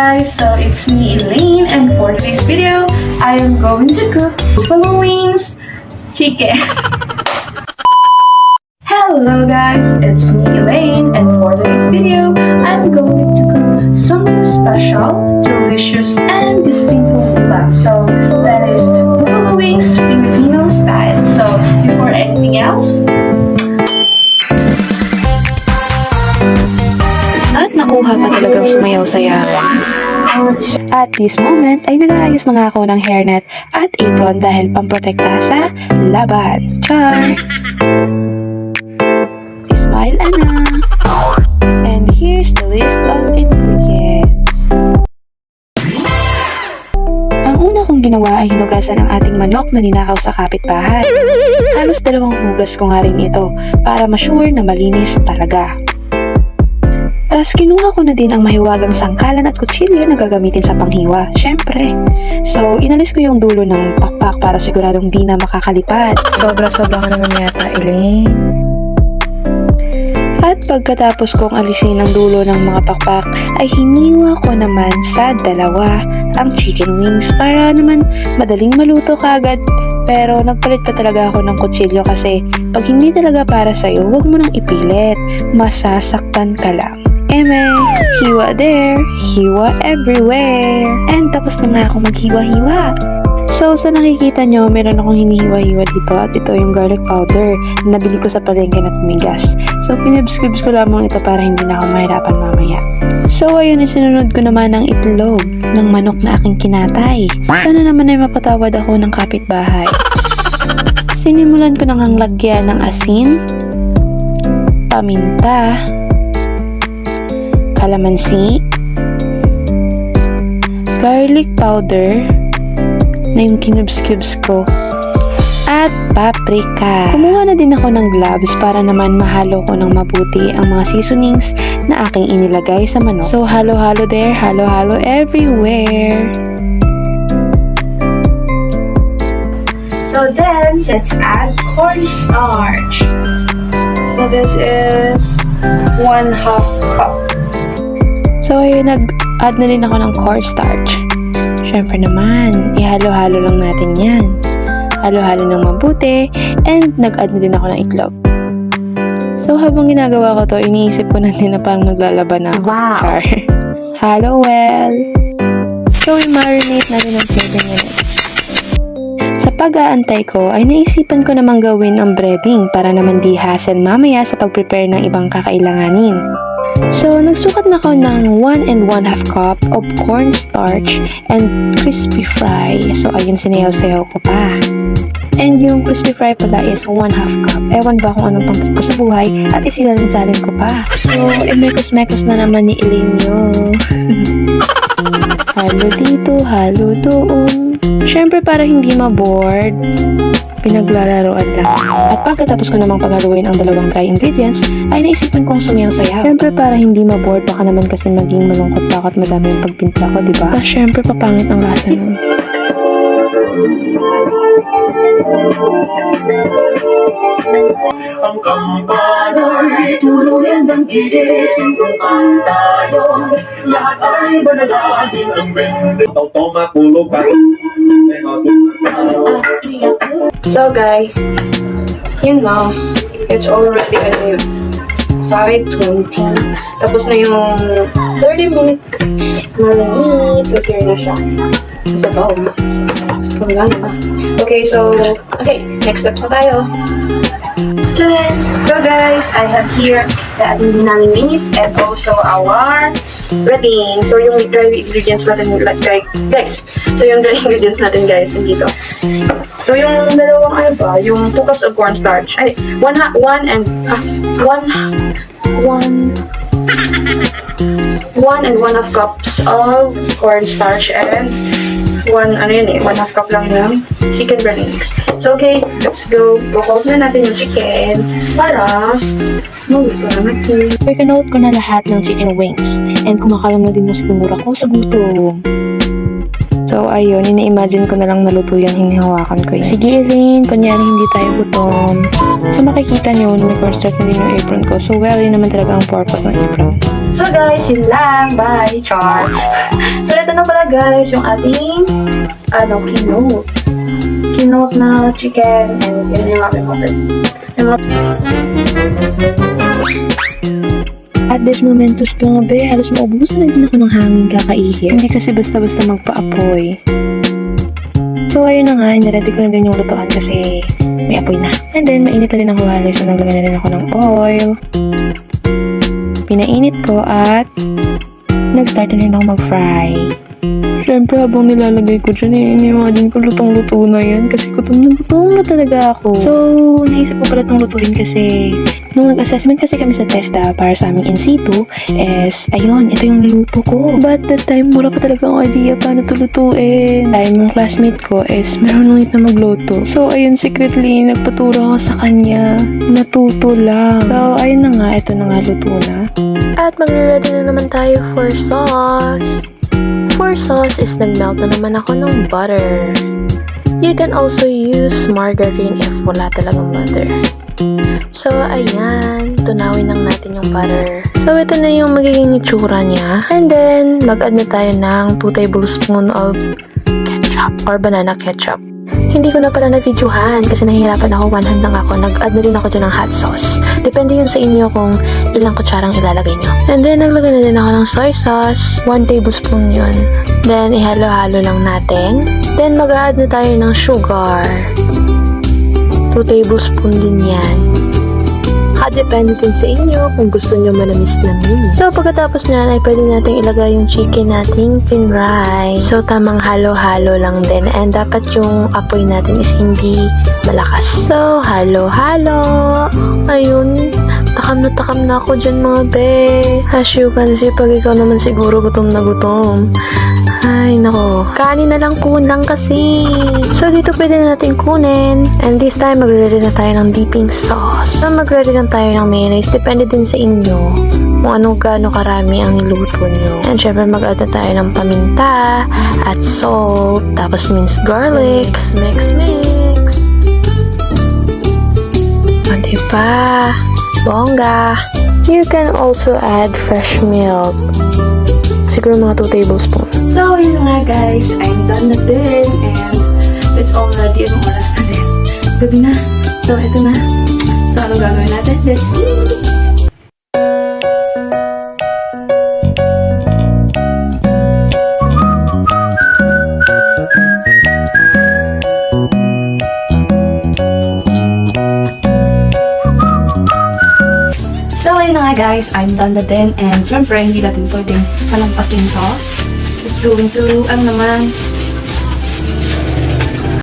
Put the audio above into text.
guys, so it's me Elaine, and for today's video, I am going to cook buffalo wings chicken. Hello guys, it's me Elaine, and for today's video, I'm going to cook something special, delicious, and distinctly love. So that is buffalo wings Filipino style. So before anything else, at nakuha pa talagang sumayaw saya. At this moment ay nag-aayos na nga ako ng hairnet at apron dahil pamprotekta sa laban. Char! Smile, Ana! And here's the list of ingredients. Ang una kong ginawa ay hinugasan ang ating manok na ninakaw sa kapitbahay. Halos 2 hugas ko nga rin ito para ma-sure na malinis talaga. Tapos kinuha ko na din ang mahiwagang sangkalan at kutsilyo na gagamitin sa panghiwa, syempre. So, inalis ko yung dulo ng pakpak para siguradong di na makakalipad. Sobra-sobra ka naman yata, Elaine. At pagkatapos kong alisin ang dulo ng mga pakpak, ay hiniwa ko naman sa 2 ang chicken wings para naman madaling maluto kagad. Pero nagpalit pa talaga ako ng kutsilyo kasi pag hindi talaga para sa'yo, huwag mo nang ipilit. Masasaktan ka lang. Eme, hiwa there, hiwa everywhere. And tapos na nga ako maghiwa-hiwa. So, sa nakikita nyo, meron akong hinihiwa-hiwa dito at ito yung garlic powder na nabili ko sa palengke na tumigas. So, pinibs-cubes ko lamang ito para hindi na ako mahirapan mamaya. So, ayun, sinunod ko naman ang itlog ng manok na aking kinatay. Sana naman ay mapatawad ako ng kapitbahay. Sinimulan ko nang lagyan ng asin, paminta, kalamansi, garlic powder na yung kinubs-cubes ko, at paprika. Kumuha na din ako ng gloves para naman mahalo ko ng mabuti ang mga seasonings na aking inilagay sa manok. So, halo-halo there, halo-halo everywhere. so then let's add cornstarch. So this is 1/2 cup. So, ayun, nag-add na din ako ng cornstarch. Syempre naman, ihalo-halo lang natin yan. Halo-halo ng mabuti, and nag-add na din ako ng itlog. So, habang ginagawa ko to, iniisip ko na din na parang naglalaban na ako. Wow! Char. Halo well. So, i-marinate natin ng 30 minutes. Sa pag-aantay ko, ay naisipan ko namang gawin ang breading para naman di hassle mamaya sa pag-prepare ng ibang kakailanganin. So, nagsukat na ako ng 1 1/2 cup of cornstarch and crispy fry. So, ayun, sinayaw-sayaw ko pa. And yung crispy fry pala is 1/2 cup. Ewan ba kung anong pang-trip ko sa buhay at isilalin-salin ko pa. So, mekos-mekos na naman ni Elaine yun. Halo dito, halo doon. Siyempre, para hindi ma-bored, pinaglalaroan lang. At pagkatapos ko namang paghaluin ang 2 dry ingredients, ay naisipan kong sumayaw-sayaw. Siyempre, para hindi ma-bored, baka naman kasi maging malungkot pa ako at madami yung pagtimpla ko, diba? At siyempre, papangit ang lasa nun. Ang kampano'y tuluyan ng gigising kung ang tayo. Lahat ay manalangin ang bende. Tau-tau makulog ka. So guys, you know, it's already 5:20. Tapos na yung 30 minutes marinate. So here na siya. Sa baon. Wala na. Okay, next steps na tayo. So guys, I have here the ating dinaming meat and also our breading. So yung dry ingredients natin, guys. So yung dry ingredients natin, guys, nandito. So yung yung 2 cups of cornstarch. Ay, 1 and 1/2 cups of cornstarch and 1/2 cup lang ng chicken breading mix. So, okay, let's go. Cook na natin yung chicken para maluto na natin. Pinanood ko na lahat ng chicken wings and kumakalam na din yung sigmura ko sa gutom. So, ayun, ini-imagine ko na lang naluto yung hinihawakan ko yun. Sige, Erin, kunyari hindi tayo gutom. So, makikita nyo, nag-start na din yung apron ko. So, well, yun naman talaga ang purpose ng apron. So, guys, yun lang. Bye, char. So, ito na pala, guys, yung ating, quinoa. Quinoa na chicken. And yun yung aking water. At this momentos po nga be, halos maubusan na din ako ng hangin kakaihi. Hindi kasi basta-basta magpa-apoy. So ayun na nga, inaready ko na din yung lutuan kasi may apoy na. And then, mainit na din ang huwalay, so naglagay na din ako ng oil. Pinainit ko at nag-start na rin ako mag-fry. Siyempre, habang nilalagay ko dyan, ini-imagine ko lutong-luto na yan kasi gutom na talaga ako. So, naisip ko pala itong lutuin kasi nung nag-assessment kasi kami sa TESDA para sa aming in situ is, ayun, ito yung luto ko. But that time, wala pa talaga akong idea paano ito lutuin. Time yung classmate ko is meron ulit na magluto. So, ayun, secretly, nagpaturo ako sa kanya. Natuto lang. So, ayun na nga, ito na nga luto na. At magre-ready na naman tayo for sauce. For sauce is nagmelt na naman ako ng butter. You can also use margarine if wala talagang butter. So, ayan. Tunawin lang natin yung butter. So, ito na yung magiging itsura niya. And then, mag-add na tayo ng 2 tablespoons of ketchup or banana ketchup. Hindi ko na pala na-videohan kasi nahihirapan ako, one hand lang ako. Nag-add na rin ako dyan ng hot sauce. Depende yun sa inyo kung ilang kutsarang ilalagay nyo. And then, naglagay na din ako ng soy sauce. 1 tablespoon yun. Then, ihalo-halo lang natin. Then, mag-add na tayo ng sugar. 2 tablespoon din yan. Depende din sa inyo kung gusto nyo malamis-lamis. So, pagkatapos nyan ay pwede natin ilagay yung chicken nating pinray. So, tamang halo-halo lang din. And dapat yung apoy natin is hindi malakas. So, halo-halo. Ayun. Takam na ako dyan mga be. As you can see, pag ikaw naman siguro gutom na gutom. Ay, nako. Kanin na lang kunang kasi. So, dito pwede na natin kunin. And this time, magre-ready na tayo ng dipping sauce. So, magre-ready na tayo ng mayonnaise. Depende din sa inyo kung gaano karami ang niluto nyo. And syempre, mag-add na tayo ng paminta at salt. Tapos, minced garlic. Mix. O, diba? Bongga. You can also add fresh milk. Siguro mga 2 tablespoons. So, yun nga guys. I'm done na din. And it's already anong oras na din. Gabi na. So, ito na. So, anong gagawin natin? Let's eat! So, ayun na nga guys, I'm done na din. And syempre, hindi natin pwedeng palampasin to. It's going to, naman,